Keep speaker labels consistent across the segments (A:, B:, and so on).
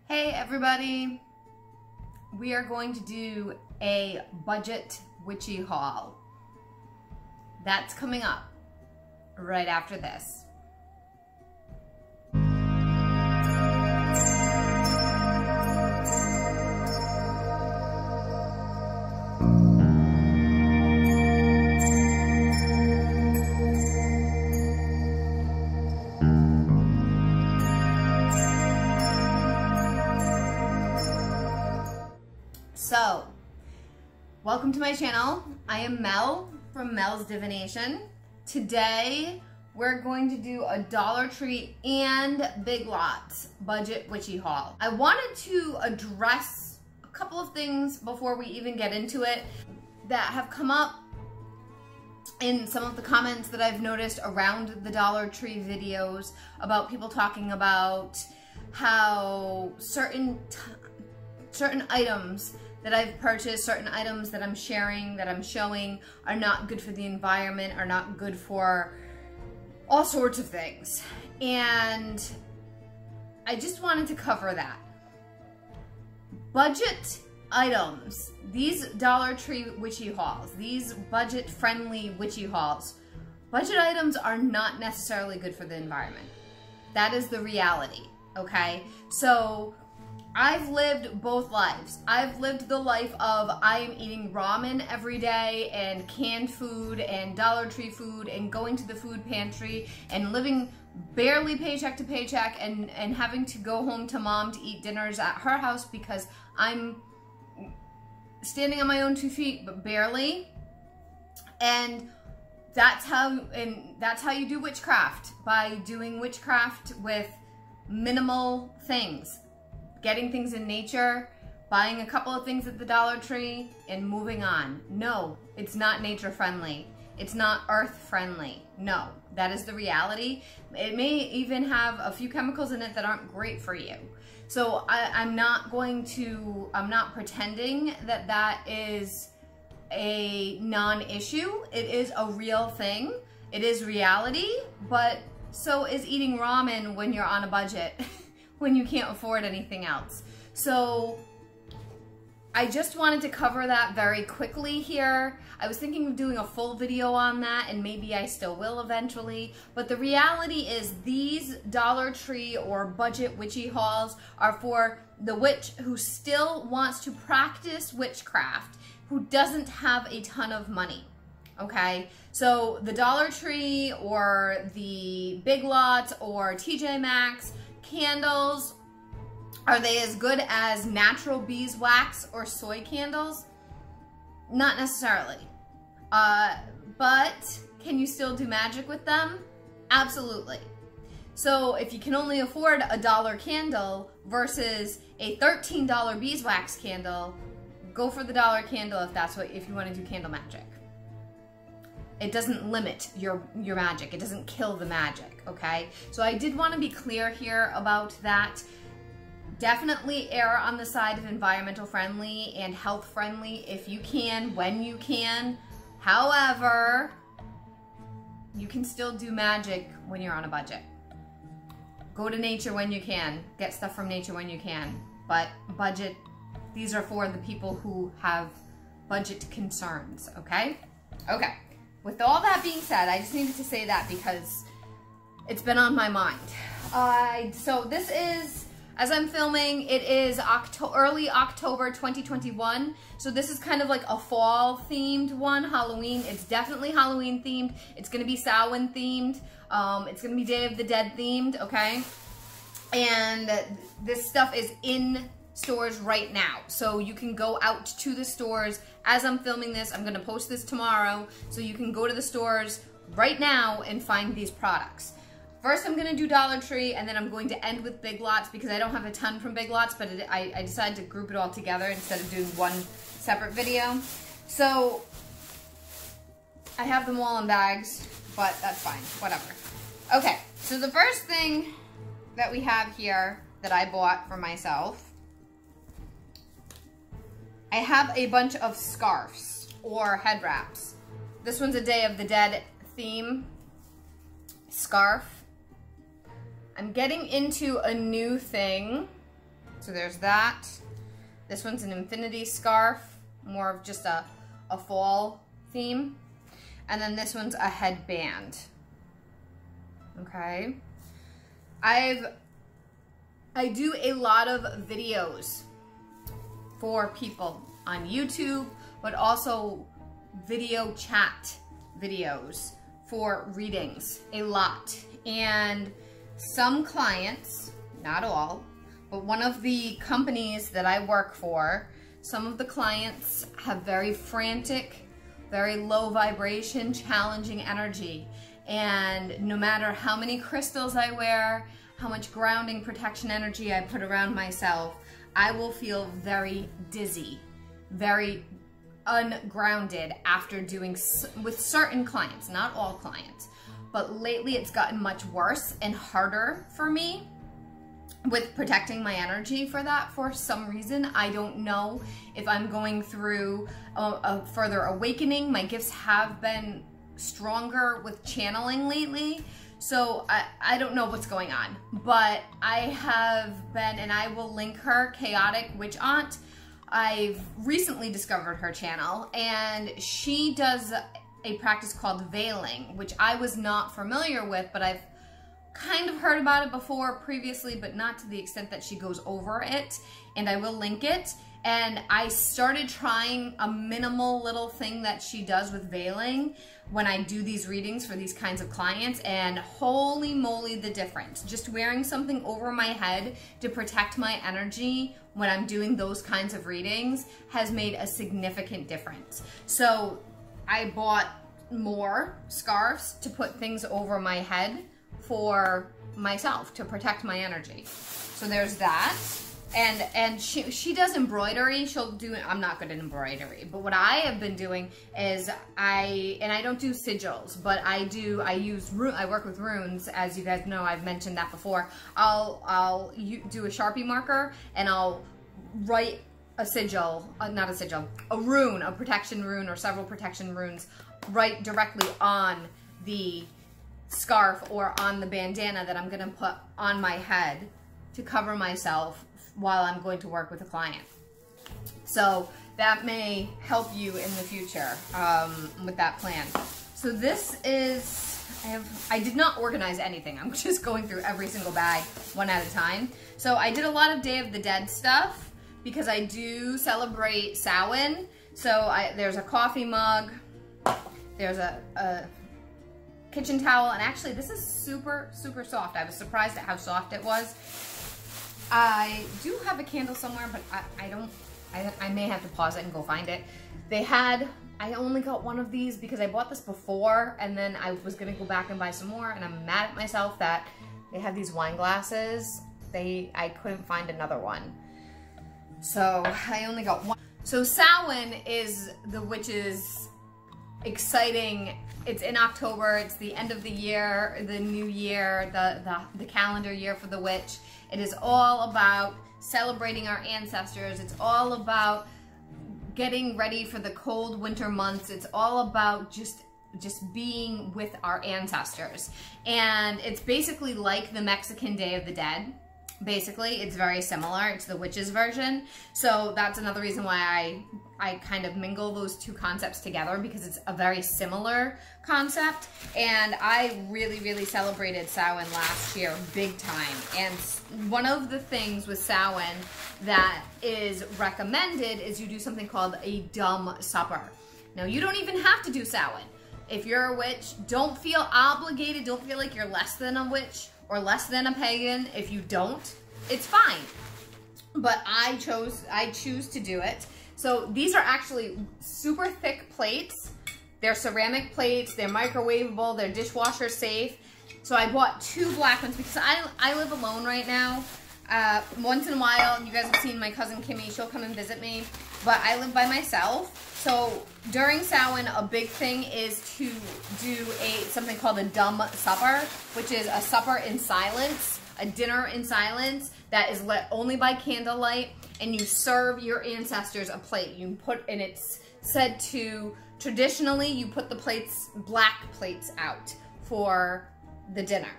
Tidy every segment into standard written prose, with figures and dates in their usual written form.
A: Hey everybody, we are going to do a budget witchy haul. That's coming up right after this. So, welcome to my channel. I am Mel from Mel's Divination. Today, we're going to do a Dollar Tree and Big Lots budget witchy haul. I wanted to address a couple of things before we even get into it that have come up in some of the comments that I've noticed around the Dollar Tree videos about people talking about how certain items that I've purchased, certain items that I'm sharing, that I'm showing, are not good for the environment, are not good for all sorts of things. And I just wanted to cover that. Budget items, these Dollar Tree witchy hauls, these budget-friendly witchy hauls, budget items are not necessarily good for the environment. That is the reality, okay? So, I've lived both lives. I've lived the life of I am eating ramen every day and canned food and Dollar Tree food and going to the food pantry and living barely paycheck to paycheck and having to go home to mom to eat dinners at her house because I'm standing on my own 2 feet, but barely. And that's how you do witchcraft, by doing witchcraft with minimal things. Getting things in nature, buying a couple of things at the Dollar Tree, and moving on. No, it's not nature friendly. It's not earth friendly. No, that is the reality. It may even have a few chemicals in it that aren't great for you. So I'm not pretending that that is a non-issue. It is a real thing. It is reality, but so is eating ramen when you're on a budget. When you can't afford anything else. So I just wanted to cover that very quickly here. I was thinking of doing a full video on that, and maybe I still will eventually, but the reality is these Dollar Tree or budget witchy hauls are for the witch who still wants to practice witchcraft, who doesn't have a ton of money. Okay, so the Dollar Tree or the Big Lots or TJ Maxx candles, are they as good as natural beeswax or soy candles? Not necessarily. But can you still do magic with them? Absolutely. So if you can only afford a $1 candle versus a $13 beeswax candle, go for the $1 candle if you want to do candle magic. It doesn't limit your magic. It doesn't kill the magic, okay? So I did want to be clear here about that. Definitely err on the side of environmental friendly and health friendly if you can, when you can. However, you can still do magic when you're on a budget. Go to nature when you can. Get stuff from nature when you can. But budget, these are for the people who have budget concerns, okay? Okay. With all that being said, I just needed to say that because it's been on my mind. So this is, as I'm filming, it is early October 2021. So this is kind of like a fall themed one, Halloween. It's definitely Halloween themed. It's gonna be Samhain themed. It's gonna be Day of the Dead themed, okay? And this stuff is in stores right now, so you can go out to the stores as I'm filming this. I'm gonna post this tomorrow, so you can go to the stores right now and find these products. First I'm gonna do Dollar Tree, and then I'm going to end with Big Lots because I don't have a ton from Big Lots, but I decided to group it all together instead of doing one separate video. So I have them all in bags, but that's fine, whatever. Okay, so the first thing that we have here that I bought for myself, I have a bunch of scarves or head wraps. This one's a Day of the Dead theme scarf. I'm getting into a new thing. So there's that. This one's an infinity scarf, more of just a fall theme. And then this one's a headband. Okay. I do a lot of videos for people on YouTube, but also video chat videos for readings, a lot. And some clients, not all, but one of the companies that I work for, some of the clients have very frantic, very low vibration, challenging energy. And no matter how many crystals I wear, how much grounding protection energy I put around myself, I will feel very dizzy, very ungrounded after doing with certain clients, not all clients. But lately it's gotten much worse and harder for me with protecting my energy for that for some reason. I don't know if I'm going through a further awakening. My gifts have been stronger with channeling lately, so I don't know what's going on, but I have been, and I will link her, Chaotic Witch Aunt. I've recently discovered her channel, and she does a practice called veiling, which I was not familiar with, but I've kind of heard about it before previously, but not to the extent that she goes over it, and I will link it. And I started trying a minimal little thing that she does with veiling when I do these readings for these kinds of clients, and holy moly the difference. Just wearing something over my head to protect my energy when I'm doing those kinds of readings has made a significant difference. So I bought more scarves to put things over my head for myself to protect my energy. So there's that. And she does embroidery. She'll do, I'm not good at embroidery, but what I have been doing is I don't do sigils, but I work with runes, as you guys know, I've mentioned that before. I'll do a Sharpie marker and I'll write a sigil, not a sigil, a rune, a protection rune or several protection runes right directly on the scarf or on the bandana that I'm gonna put on my head to cover myself while I'm going to work with a client. So that may help you in the future with that plan. So this is, I did not organize anything. I'm just going through every single bag one at a time. So I did a lot of Day of the Dead stuff because I do celebrate Samhain. So there's a coffee mug, there's a kitchen towel, and actually this is super, super soft. I was surprised at how soft it was. I do have a candle somewhere, but I may have to pause it and go find it. I only got one of these because I bought this before, and then I was gonna go back and buy some more, and I'm mad at myself that they have these wine glasses. I couldn't find another one. So I only got one. So Samhain is the witch's exciting, it's in October, it's the end of the year, the new year, the calendar year for the witch. It is all about celebrating our ancestors. It's all about getting ready for the cold winter months. It's all about just being with our ancestors. And it's basically like the Mexican Day of the Dead. Basically, it's very similar. It's the witch's version. So that's another reason why I kind of mingle those two concepts together, because it's a very similar concept. And I really, really celebrated Samhain last year, big time. And one of the things with Samhain that is recommended is you do something called a dumb supper. Now, you don't even have to do Samhain. If you're a witch, don't feel obligated. Don't feel like you're less than a witch or less than a pagan. If you don't, it's fine. But I choose to do it. So these are actually super thick plates. They're ceramic plates, they're microwavable, they're dishwasher safe. So I bought 2 black ones because I live alone right now. Once in a while, you guys have seen my cousin Kimmy, she'll come and visit me, but I live by myself. So during Samhain, a big thing is to do something called a dumb supper, which is a supper in silence, a dinner in silence that is lit only by candlelight, and you serve your ancestors a plate. You put, and it's said to, traditionally, you put the plates, black plates out for the dinner.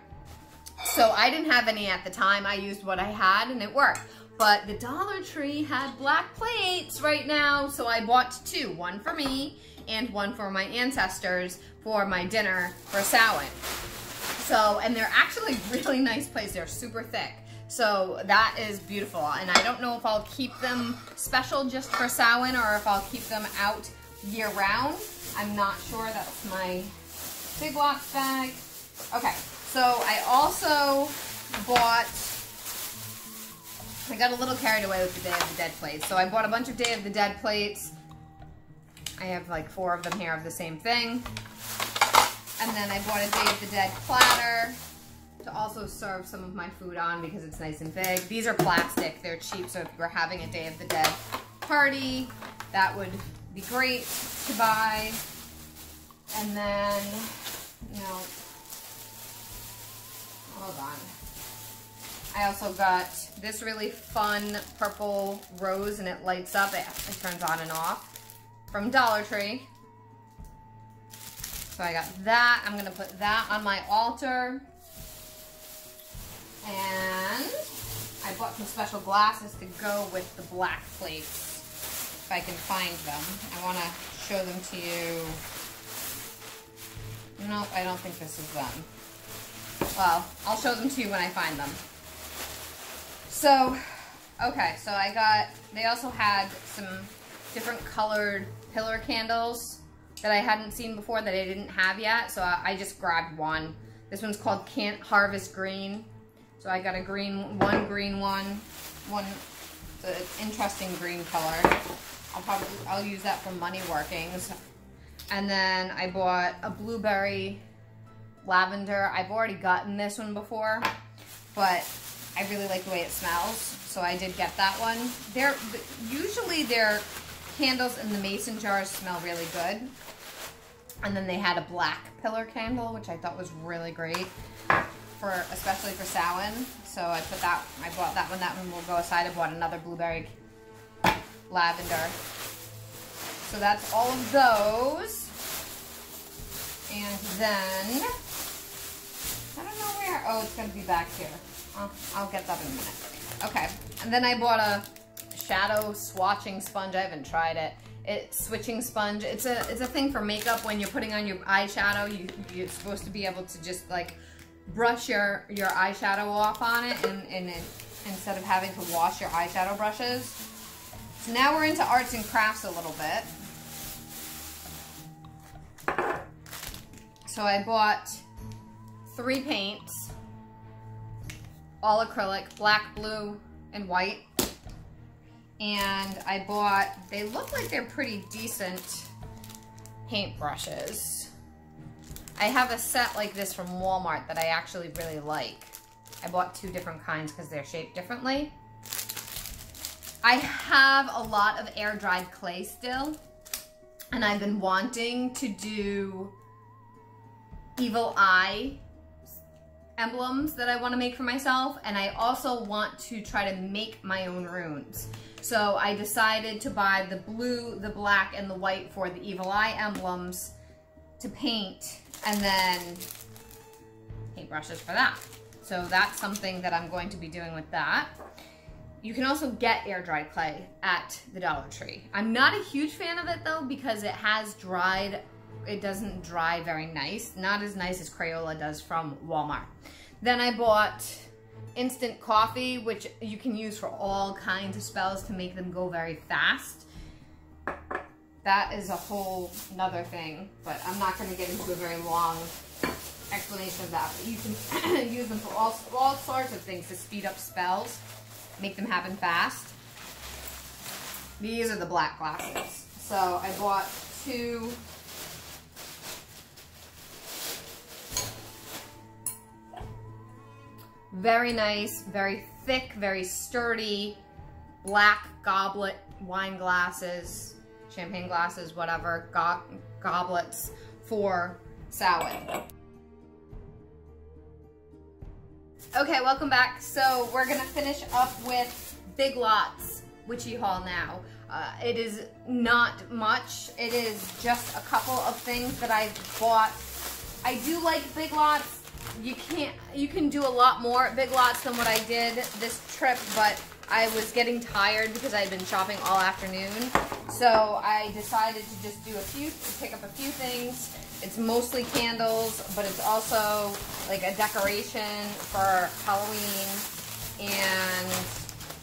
A: So I didn't have any at the time. I used what I had and it worked. But the Dollar Tree had black plates right now, so I bought two. One for me and one for my ancestors for my dinner for Samhain. So, and they're actually really nice plates. They're super thick. So that is beautiful. And I don't know if I'll keep them special just for Samhain or if I'll keep them out year round. I'm not sure. That's my Big Lots bag. Okay, so I also bought, I got a little carried away with the Day of the Dead plates. So I bought a bunch of Day of the Dead plates. I have like 4 of them here of the same thing. And then I bought a Day of the Dead platter to also serve some of my food on because it's nice and big. These are plastic, they're cheap, so if you were having a Day of the Dead party, that would be great to buy. And then, no, hold on. I also got this really fun purple rose and it lights up, it turns on and off, from Dollar Tree. So I got that. I'm going to put that on my altar. And I bought some special glasses to go with the black plates, if I can find them. I want to show them to you. Nope, I don't think this is them. Well, I'll show them to you when I find them. So, okay, so I got, they also had some different colored pillar candles that I hadn't seen before that I didn't have yet, so I just grabbed one. This one's called Can't Harvest Green. So I got a green, one green one, it's an interesting green color. I'll use that for money workings. And then I bought a blueberry lavender. I've already gotten this one before, but I really like the way it smells, so I did get that one. Usually their candles in the mason jars smell really good. And then they had a black pillar candle, which I thought was really great, especially for Samhain. So I bought that one. That one will go aside. I bought another blueberry lavender. So that's all of those. And then, I don't know where, oh, it's going to be back here. I'll get that in a minute. Okay, and then I bought a shadow swatching sponge. I haven't tried it. It's switching sponge. It's a thing for makeup. When you're putting on your eyeshadow, you're supposed to be able to just like brush your eyeshadow off on it, and instead of having to wash your eyeshadow brushes. So now we're into arts and crafts a little bit. So I bought 3 paints, all acrylic, black, blue, and white. And I bought, they look like they're pretty decent paint brushes. I have a set like this from Walmart that I actually really like. I bought 2 different kinds because they're shaped differently. I have a lot of air-dried clay still, and I've been wanting to do evil eye emblems that I want to make for myself, and I also want to try to make my own runes. So I decided to buy the blue, the black, and the white for the evil eye emblems to paint, and then paintbrushes for that. So that's something that I'm going to be doing with that. You can also get air-dried clay at the Dollar Tree. I'm not a huge fan of it though, because it has dried, it doesn't dry very nice. Not as nice as Crayola does from Walmart. Then I bought instant coffee, which you can use for all kinds of spells to make them go very fast. That is a whole nother thing, but I'm not going to get into a very long explanation of that. But you can use them for all sorts of things to speed up spells, make them happen fast. These are the black glasses. So I bought 2. Very nice, very thick, very sturdy, black goblet wine glasses, champagne glasses, whatever, goblets for Samhain. Okay, welcome back. So we're gonna finish up with Big Lots Witchy haul now. It is not much. It is just a couple of things that I bought. I do like Big Lots. you can do a lot more at Big Lots than what I did this trip, but I was getting tired because I had been shopping all afternoon. So I decided to just pick up a few things. It's mostly candles, but it's also like a decoration for Halloween. And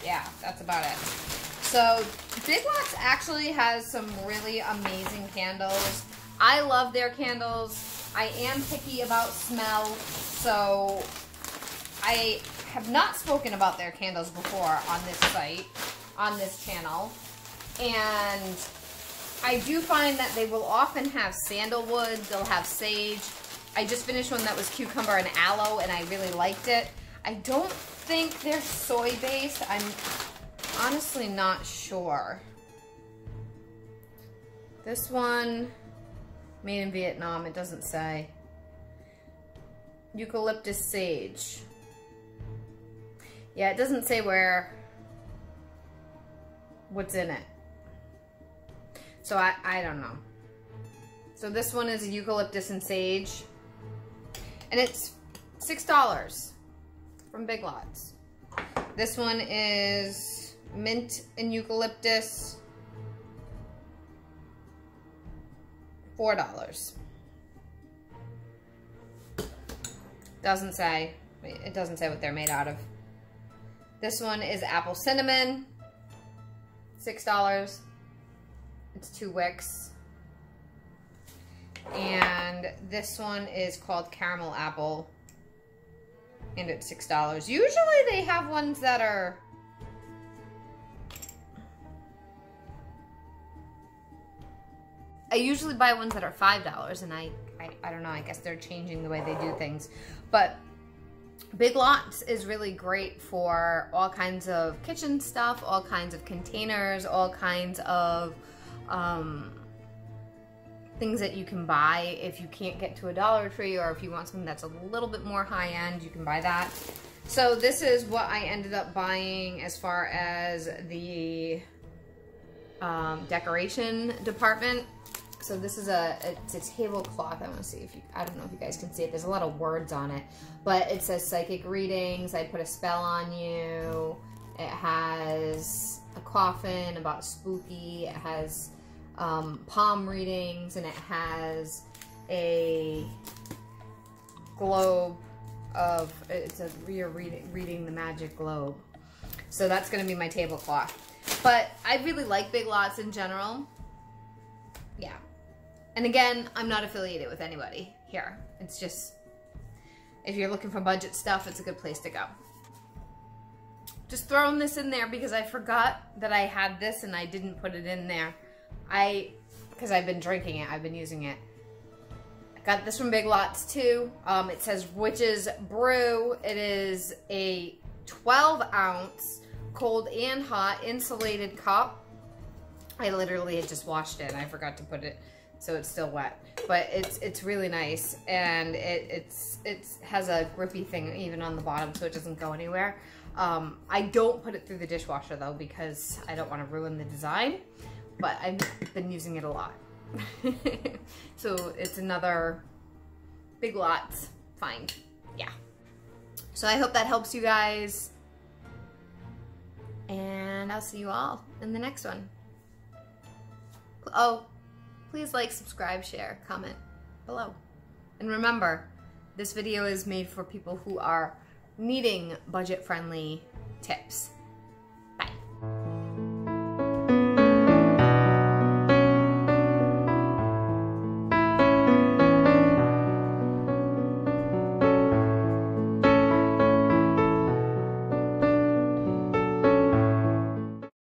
A: yeah, that's about it. So Big Lots actually has some really amazing candles. I love their candles. I am picky about smell, so I have not spoken about their candles before on this site, on this channel. And I do find that they will often have sandalwood, they'll have sage. I just finished one that was cucumber and aloe, and I really liked it. I don't think they're soy-based. I'm honestly not sure. This one, made in Vietnam, it doesn't say. Eucalyptus Sage. Yeah, it doesn't say what's in it. So I don't know. So this one is Eucalyptus and Sage. And it's $6 from Big Lots. This one is mint and eucalyptus. $4. Doesn't say. It doesn't say what they're made out of. This one is apple cinnamon. $6. It's 2 wicks. And this one is called caramel apple. And it's $6. Usually they have ones that are... I usually buy ones that are $5, and I don't know, I guess they're changing the way they do things. But Big Lots is really great for all kinds of kitchen stuff, all kinds of containers, all kinds of things that you can buy if you can't get to a Dollar Tree, or if you want something that's a little bit more high-end, you can buy that. So this is what I ended up buying as far as the decoration department. So this is it's a tablecloth. I want to see if I don't know if you guys can see it. There's a lot of words on it, but it says psychic readings. I put a spell on you. It has a coffin about spooky. It has palm readings, and it has a globe of, it says you're reading the magic globe. So that's going to be my tablecloth. But I really like Big Lots in general. Yeah. And again, I'm not affiliated with anybody here. It's just, if you're looking for budget stuff, it's a good place to go. Just throwing this in there because I forgot that I had this and I didn't put it in there. Because I've been drinking it, I've been using it. I got this from Big Lots too. It says Witch's Brew. It is a 12-ounce cold and hot insulated cup. I literally had just washed it and I forgot to put it, so it's still wet. But it's really nice, and it has a grippy thing even on the bottom, so it doesn't go anywhere. I don't put it through the dishwasher though, because I don't want to ruin the design, but I've been using it a lot. So it's another Big Lots find. Yeah. So I hope that helps you guys, and I'll see you all in the next one. Oh, please like, subscribe, share, comment below. And remember, this video is made for people who are needing budget-friendly tips.